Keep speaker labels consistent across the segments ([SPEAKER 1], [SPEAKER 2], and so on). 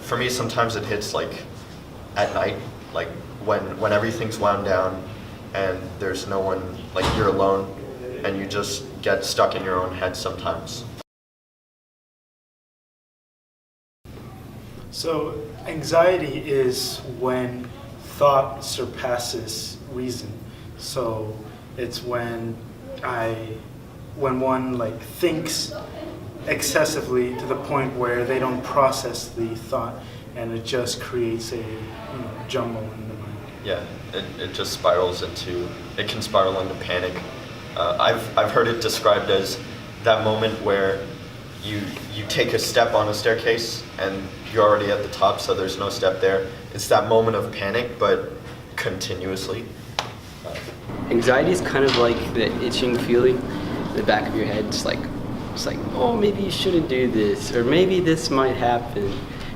[SPEAKER 1] for me, sometimes it hits like at night, like when everything's wound down and there's no one, like you're alone and you just get stuck in your own head sometimes.
[SPEAKER 2] So anxiety is when thought surpasses reason. So it's when one like thinks excessively to the point where they don't process the thought, and it just creates a jumble in the mind.
[SPEAKER 1] Yeah, it just spirals into, it can spiral into panic. I've heard it described as that moment where you take a step on a staircase and you're already at the top, so there's no step there. It's that moment of panic, but continuously.
[SPEAKER 3] Anxiety is kind of like the itching feeling in the back of your head. It's like, oh, maybe you shouldn't do this, or maybe this might happen.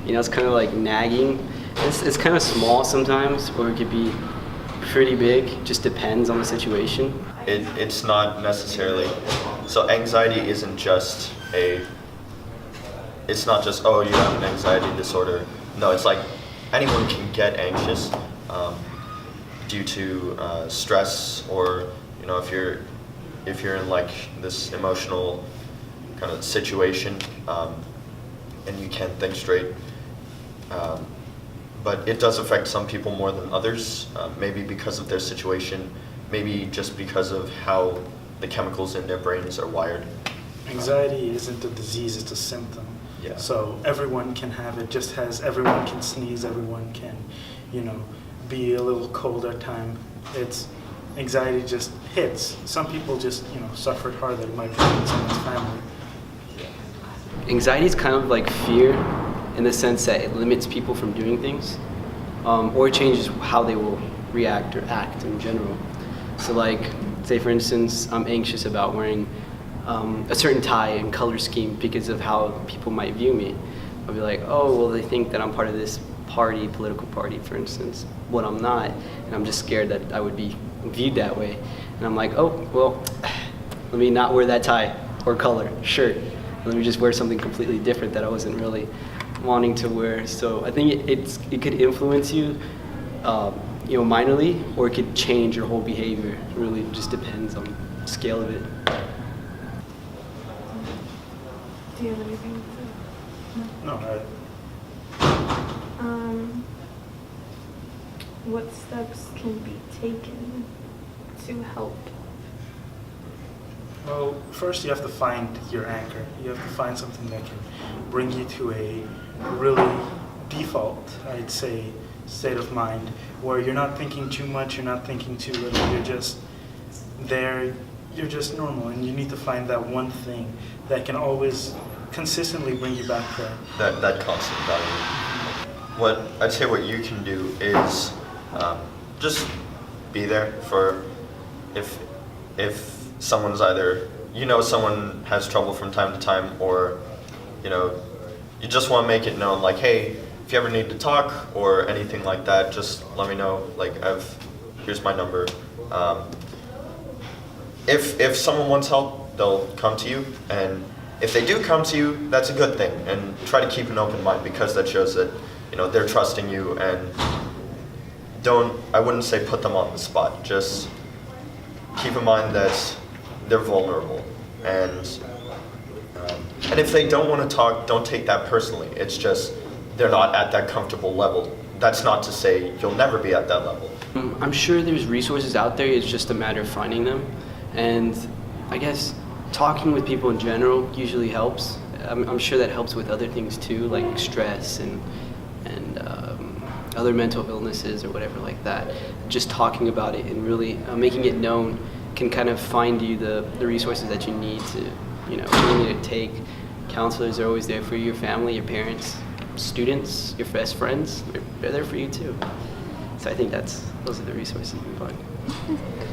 [SPEAKER 3] It's kind of like nagging. It's kind of small sometimes, or it could be pretty big. Just depends on the situation.
[SPEAKER 1] It's not necessarily, so anxiety isn't just it's not just, oh, you have an anxiety disorder. No, it's like anyone can get anxious due to stress, or if you're in like this emotional kind of situation and you can't think straight. But it does affect some people more than others, maybe because of their situation, maybe just because of how the chemicals in their brains are wired.
[SPEAKER 2] Anxiety isn't a disease, it's a symptom.
[SPEAKER 1] Yeah.
[SPEAKER 2] So everyone can have it, just as everyone can sneeze, everyone can, be a little cold at time. Anxiety just hits. Some people just, suffer it harder. It might be in someone's family.
[SPEAKER 3] Anxiety is kind of like fear in the sense that it limits people from doing things, or it changes how they will react or act in general. So like, say for instance, I'm anxious about wearing a certain tie and color scheme because of how people might view me. I'll be like, oh, well, they think that I'm part of this political party, for instance, when I'm not, and I'm just scared that I would be viewed that way. And I'm like, oh, well, let me not wear that tie or color shirt. Let me just wear something completely different that I wasn't really wanting to wear. So I think it could influence you, minorly, or it could change your whole behavior. It really just depends on the scale of it.
[SPEAKER 4] Do you have anything to say?
[SPEAKER 2] No.
[SPEAKER 4] What steps can be taken to help?
[SPEAKER 2] Well, first you have to find your anchor. You have to find something that can bring you to a really default, I'd say, state of mind, where you're not thinking too much, you're not thinking too little, you're just there, you're just normal, and you need to find that one thing that can always consistently bring you back there.
[SPEAKER 1] That constant value. I'd say what you can do is just be there for if someone's either, someone has trouble from time to time, or, you just want to make it known, like, hey, if you ever need to talk or anything like that, just let me know, like, here's my number. If someone wants help, they'll come to you, and if they do come to you, that's a good thing, and try to keep an open mind, because that shows that, they're trusting you, and I wouldn't say put them on the spot, just keep in mind that they're vulnerable, and if they don't want to talk, don't take that personally. It's just they're not at that comfortable level. That's not to say you'll never be at that level.
[SPEAKER 3] I'm sure there's resources out there, it's just a matter of finding them, and I guess talking with people in general usually helps. I'm sure that helps with other things too, like stress and other mental illnesses or whatever like that. Just talking about it and really making it known can kind of find you the resources that you need to, really to take. Counselors are always there for you, your family, your parents, students, your best friends, they're there for you too. So I think those are the resources you can find.